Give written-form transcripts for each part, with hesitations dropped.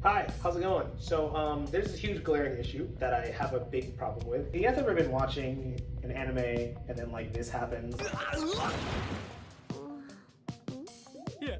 Hi, how's it going? So there's this huge glaring issue that I have a big problem with. Have you guys ever been watching an anime and then like this happens? Yeah.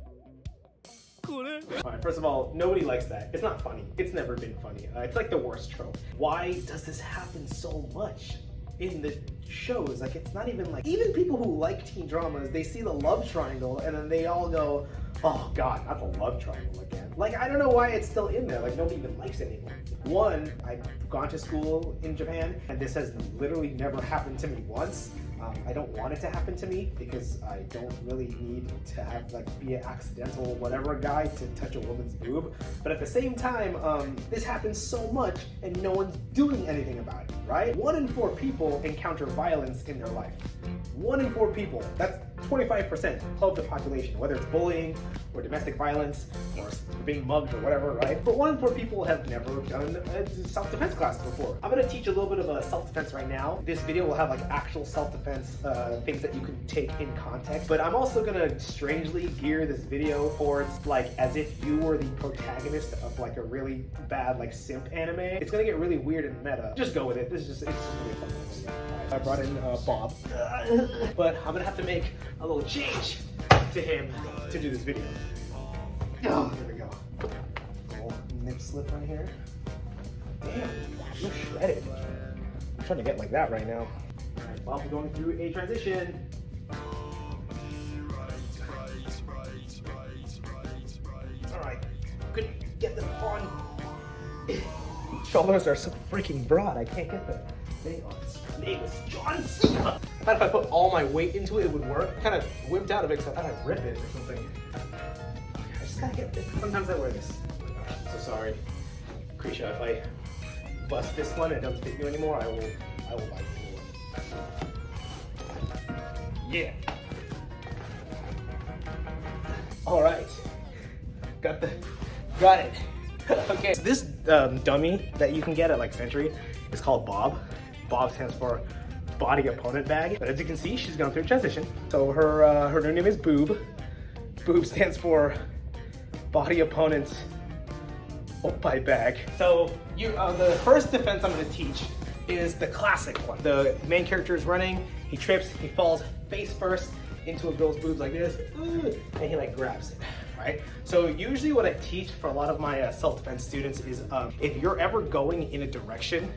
Cool, eh? Alright, first of all, nobody likes that. It's not funny. It's never been funny. It's like the worst trope. Why does this happen so much in the shows? Like, it's not even like, even people who like teen dramas, they see the love triangle and then they all go, oh God, not the love triangle again. Like, I don't know why it's still in there. Like, nobody even likes it anymore. One, I've gone to school in Japan and this has literally never happened to me once. I don't want it to happen to me because I don't really need to have be an accidental whatever guy to touch a woman's boob. But at the same time, this happens so much and no one's doing anything about it, right? 1 in 4 people encounter violence in their life. 1 in 4 people, that's 25% of the population, whether it's bullying or domestic violence or being mugged or whatever, right? But 1 in 4 people have never done a self-defense class before. I'm gonna teach a little bit of a self-defense right now. This video will have like actual self-defense things that you can take in context, but I'm also gonna strangely gear this video towards like as if you were the protagonist of like a really bad like simp anime. It's gonna get really weird and meta. Just go with it. It's just gonna be a fun video. I brought in Bob, but I'm gonna have to make a little change to him to do this video. Oh, there we go. Little nip slip right here. Damn, you're shredded. I'm trying to get like that right now. All right, Bob's going through a transition. All right, couldn't get them on. Shoulders are so freaking broad, I can't get them. They are as big as John Cena. I thought if I put all my weight into it, it would work. I kind of wimped out of it because I thought I'd rip it or something. I just gotta get this. Sometimes I wear this. Oh my gosh, I'm so sorry. Krisha, if I bust this one and it doesn't fit you anymore, I will buy you one. Yeah. All right. Got it. Okay. So this dummy that you can get at like Century is called Bob. Bob stands for Body Opponent Bag. But as you can see, she's gone through a transition. So her new name is Boob. Boob stands for Body Opponent Oppai Bag. So the first defense I'm going to teach is the classic one. The main character is running, he trips, he falls face first into a girl's boobs like this, and he like grabs it, right? So usually what I teach for a lot of my self-defense students is if you're ever going in a direction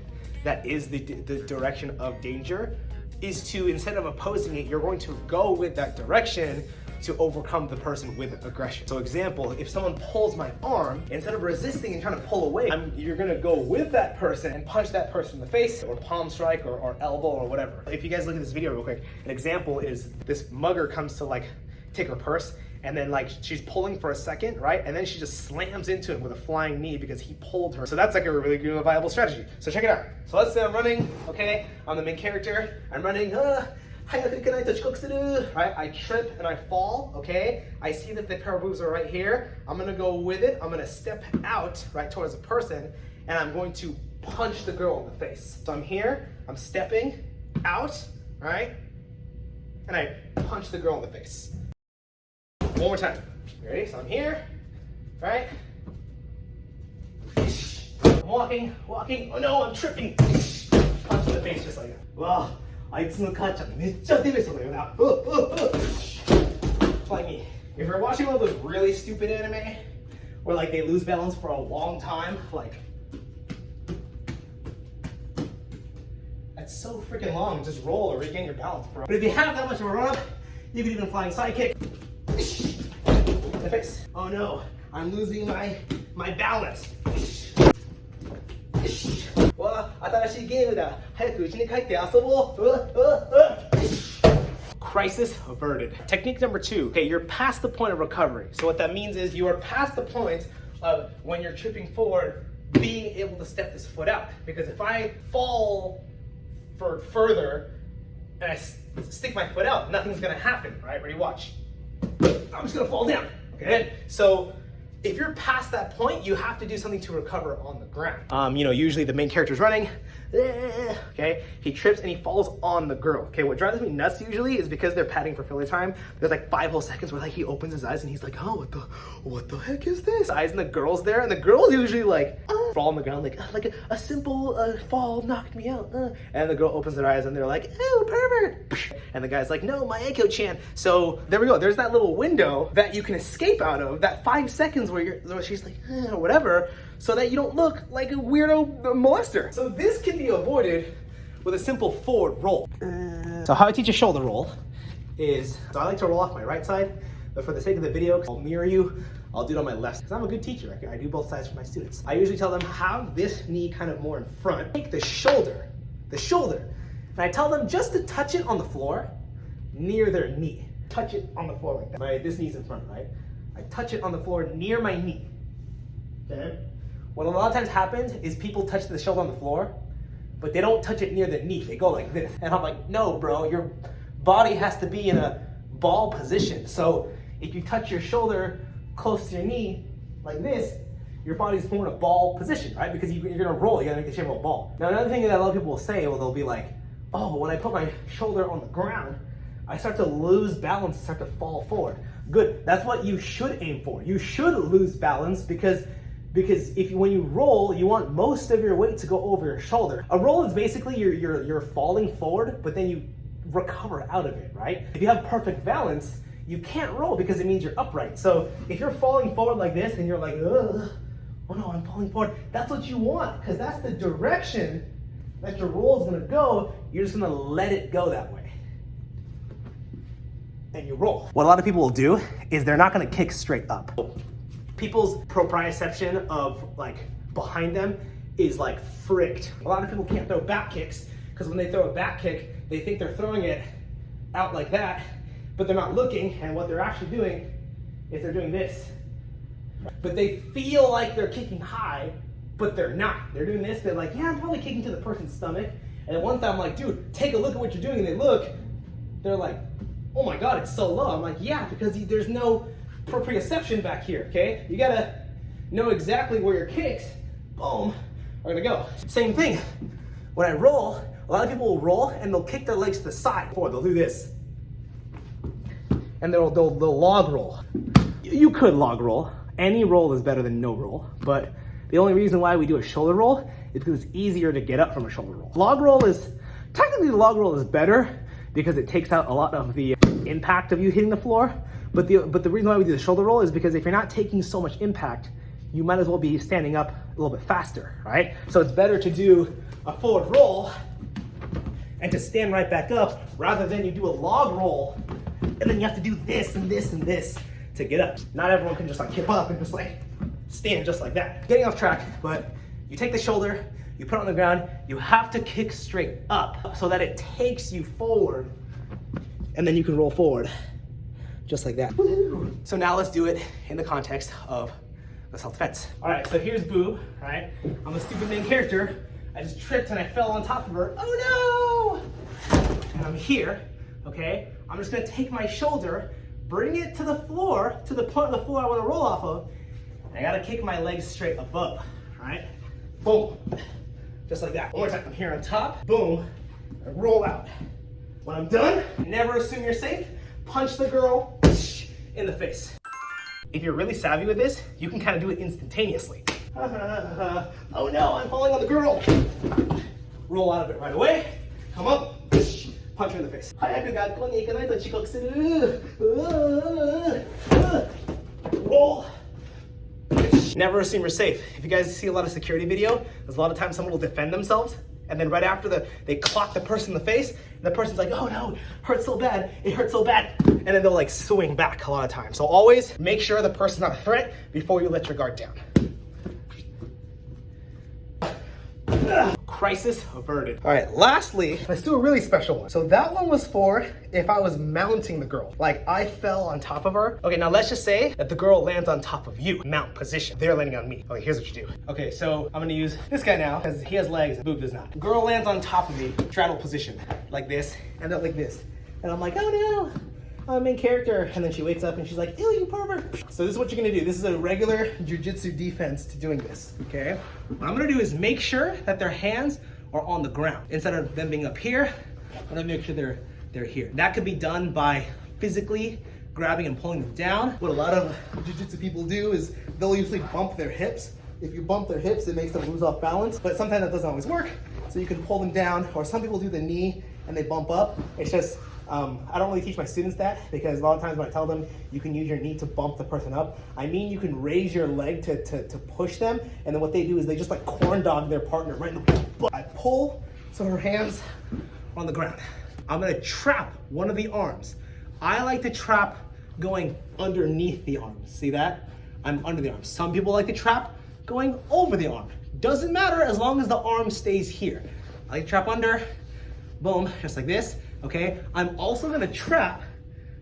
that is the direction of danger, is to, instead of opposing it, you're going to go with that direction to overcome the person with aggression. So example, if someone pulls my arm, instead of resisting and trying to pull away, you're gonna go with that person and punch that person in the face or palm strike or elbow or whatever. If you guys look at this video real quick, an example is this mugger comes to like take her purse and then like she's pulling for a second, right? And then she just slams into him with a flying knee because he pulled her. So that's like a really good viable strategy. So check it out. So let's say I'm running, okay? I'm the main character. I'm running, right? I trip and I fall, okay? I see that the pair of boobs are right here. I'm gonna go with it. I'm gonna step out, right, towards the person, and I'm going to punch the girl in the face. So I'm here, I'm stepping out, right? And I punch the girl in the face. One more time. You ready? So I'm here, right? I'm walking. Oh no, I'm tripping. Punch in the face just like that. Wow. あいつの母ちゃんめっちゃデベソだよな。Like me. If you're watching one of those really stupid anime where like they lose balance for a long time, like that's so freaking long. Just roll or regain your balance, bro. But if you have that much of a run up, you can even flying sidekick. In the face. Oh no, I'm losing my balance. Crisis averted. Technique number 2. Okay, you're past the point of recovery. So what that means is you are past the point of when you're tripping forward, being able to step this foot out. Because if I fall further and I stick my foot out, nothing's gonna happen, right? Ready, watch. I'm just gonna fall down, okay? So If you're past that point, you have to do something to recover on the ground. You know, usually the main character's running, okay? He trips and he falls on the girl, okay? What drives me nuts usually is because they're padding for filler time. There's like 5 whole seconds where like he opens his eyes and he's like, oh, what the heck is this? Eyes and the girl's there, and the girl's usually like, fall on the ground, like a simple fall knocked me out. And the girl opens their eyes and they're like, ew, pervert. And the guy's like, no, my Echo-chan. So there we go. There's that little window that you can escape out of, that 5 seconds where she's like, or whatever, so that you don't look like a weirdo molester. So this can be avoided with a simple forward roll. So how I teach a shoulder roll is, so I like to roll off my right side, but for the sake of the video, I'll mirror you, I'll do it on my left, because I'm a good teacher. I do both sides for my students. I usually tell them, have this knee kind of more in front, take the shoulder, and I tell them just to touch it on the floor near their knee. Touch it on the floor like that. Right, this knee's in front, right? I touch it on the floor near my knee, okay? What a lot of times happens is people touch the shoulder on the floor, but they don't touch it near the knee. They go like this. And I'm like, no, bro, your body has to be in a ball position. So if you touch your shoulder close to your knee like this, your body's more in a ball position, right? Because you're gonna roll, you gotta make the shape of a ball. Now, another thing that a lot of people will say, well, they'll be like, oh, but when I put my shoulder on the ground, I start to lose balance and start to fall forward. Good, that's what you should aim for. You should lose balance because when you roll, you want most of your weight to go over your shoulder. A roll is basically you're falling forward, but then you recover out of it, right? If you have perfect balance, you can't roll because it means you're upright. So if you're falling forward like this and you're like, ugh, oh no, I'm falling forward, that's what you want, because that's the direction that your roll is gonna go. You're just gonna let it go that way. And you roll. What a lot of people will do is they're not gonna kick straight up. People's proprioception of like behind them is like fricked. A lot of people can't throw back kicks because when they throw a back kick, they think they're throwing it out like that, but they're not looking, and what they're actually doing is they're doing this. But they feel like they're kicking high, but they're not. They're doing this, they're like, yeah, I'm probably kicking to the person's stomach. And then one time I'm like, dude, take a look at what you're doing, and they look, they're like, oh my God, it's so low. I'm like, yeah, because there's no proprioception back here, okay? You gotta know exactly where your kicks, boom, are gonna go. Same thing, when I roll, a lot of people will roll and they'll kick their legs to the side, or they'll do this. And they'll log roll. You could log roll. Any roll is better than no roll, but the only reason why we do a shoulder roll is because it's easier to get up from a shoulder roll. Technically the log roll is better because it takes out a lot of the impact of you hitting the floor, but the reason why we do the shoulder roll is because if you're not taking so much impact, you might as well be standing up a little bit faster, right? So it's better to do a forward roll and to stand right back up rather than you do a log roll and then you have to do this and this and this to get up. Not everyone can just like hip up and just like stand just like that. Getting off track, but you take the shoulder, you put it on the ground, you have to kick straight up so that it takes you forward, and then you can roll forward just like that. So now let's do it in the context of the self-defense. All right, so here's Boo, right? I'm a stupid main character. I just tripped and I fell on top of her. Oh no! And I'm here, okay? I'm just gonna take my shoulder, bring it to the floor, to the point of the floor I wanna roll off of, and I gotta kick my legs straight above, right? Boom, just like that. One more time, I'm here on top, boom, and roll out. When I'm done, never assume you're safe, punch the girl in the face. If you're really savvy with this, you can kind of do it instantaneously. Oh no, I'm falling on the girl. Roll out of it right away, come up, punch her in the face. Roll. Never assume you're safe. If you guys see a lot of security video, there's a lot of times someone will defend themselves, and then right after they clock the person in the face, and the person's like, oh no, it hurts so bad, and then they'll like swing back a lot of times. So always make sure the person's not a threat before you let your guard down. Crisis averted. All right, lastly, let's do a really special one. So that one was for if I was mounting the girl. Like I fell on top of her. Okay, now let's just say that the girl lands on top of you. Mount position. They're landing on me. Okay, here's what you do. Okay, so I'm gonna use this guy now because he has legs, Boob does not. Girl lands on top of me, straddle position, like this, and then like this. And I'm like, oh no. main character. And then she wakes up and she's like, ew, you pervert. So this is what you're gonna do. This is a regular jujitsu defense to doing this, okay? What I'm gonna do is make sure that their hands are on the ground. Instead of them being up here, I'm gonna make sure they're here. That could be done by physically grabbing and pulling them down. What a lot of jiu-jitsu people do is they'll usually bump their hips. If you bump their hips, it makes them lose off balance, but sometimes that doesn't always work. So you can pull them down, or some people do the knee and they bump up. It's just, I don't really teach my students that, because a lot of times when I tell them you can use your knee to bump the person up, I mean you can raise your leg to push them, and then what they do is they just like corn dog their partner right in the butt. I pull so her hands are on the ground. I'm gonna trap one of the arms. I like to trap going underneath the arm. See that? I'm under the arm. Some people like to trap going over the arm. Doesn't matter as long as the arm stays here. I like to trap under, boom, just like this, okay? I'm also gonna trap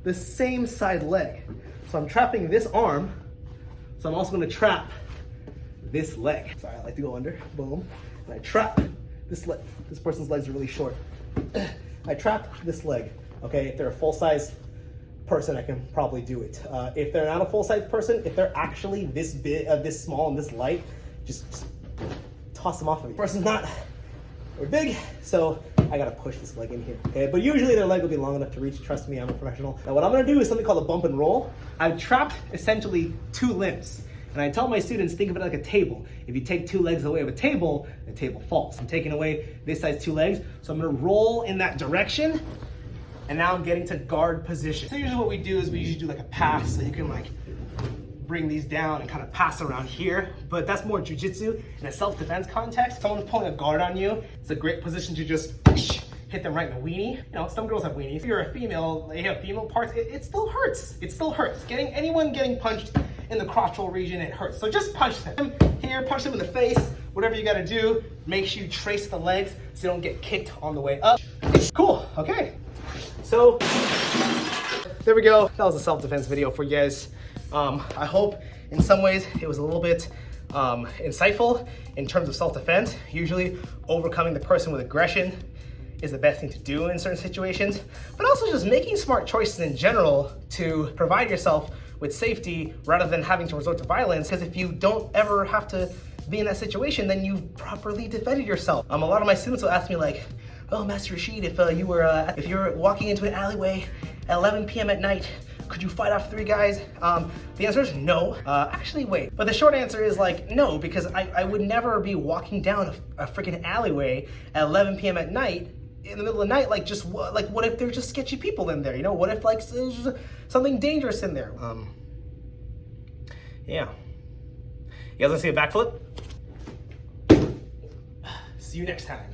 the same side leg. So I'm trapping this arm, so I'm also gonna trap this leg. Sorry, I like to go under, boom. And I trap this leg. This person's legs are really short. I trap this leg, okay? If they're a full-size person, I can probably do it. If they're not a full-size person, if they're actually this big, this small and this light, just toss them off of me. Person's not very big, so I gotta push this leg in here, okay? But usually their leg will be long enough to reach. Trust me, I'm a professional. Now what I'm gonna do is something called a bump and roll. I've trapped essentially 2 limbs. And I tell my students, think of it like a table. If you take 2 legs away of a table, the table falls. I'm taking away this side's 2 legs, so I'm gonna roll in that direction, and now I'm getting to guard position. So usually what we do is we usually do like a pass, so you can like bring these down and kind of pass around here, but that's more jujitsu. In a self-defense context, someone's pulling a guard on you, it's a great position to just hit them right in the weenie. You know, some girls have weenies. If you're a female, they have female parts, it still hurts. It still hurts. Anyone getting punched in the crotchal region, it hurts. So just punch them. Here, punch them in the face, whatever you gotta do. Make sure you trace the legs so you don't get kicked on the way up. Cool, okay. So, there we go. That was a self-defense video for you guys. I hope in some ways it was a little bit insightful in terms of self-defense. Usually overcoming the person with aggression is the best thing to do in certain situations, but also just making smart choices in general to provide yourself with safety rather than having to resort to violence, because if you don't ever have to be in that situation, then you've properly defended yourself. A lot of my students will ask me like, oh, Master Rashid, if you're walking into an alleyway at 11 p.m. at night, could you fight off 3 guys? The answer is no. Actually, wait. But the short answer is like, no, because I would never be walking down a freaking alleyway at 11 p.m. at night in the middle of the night, like what if there's just sketchy people in there? You know, what if like there's something dangerous in there? Yeah. You guys wanna see a backflip? See you next time.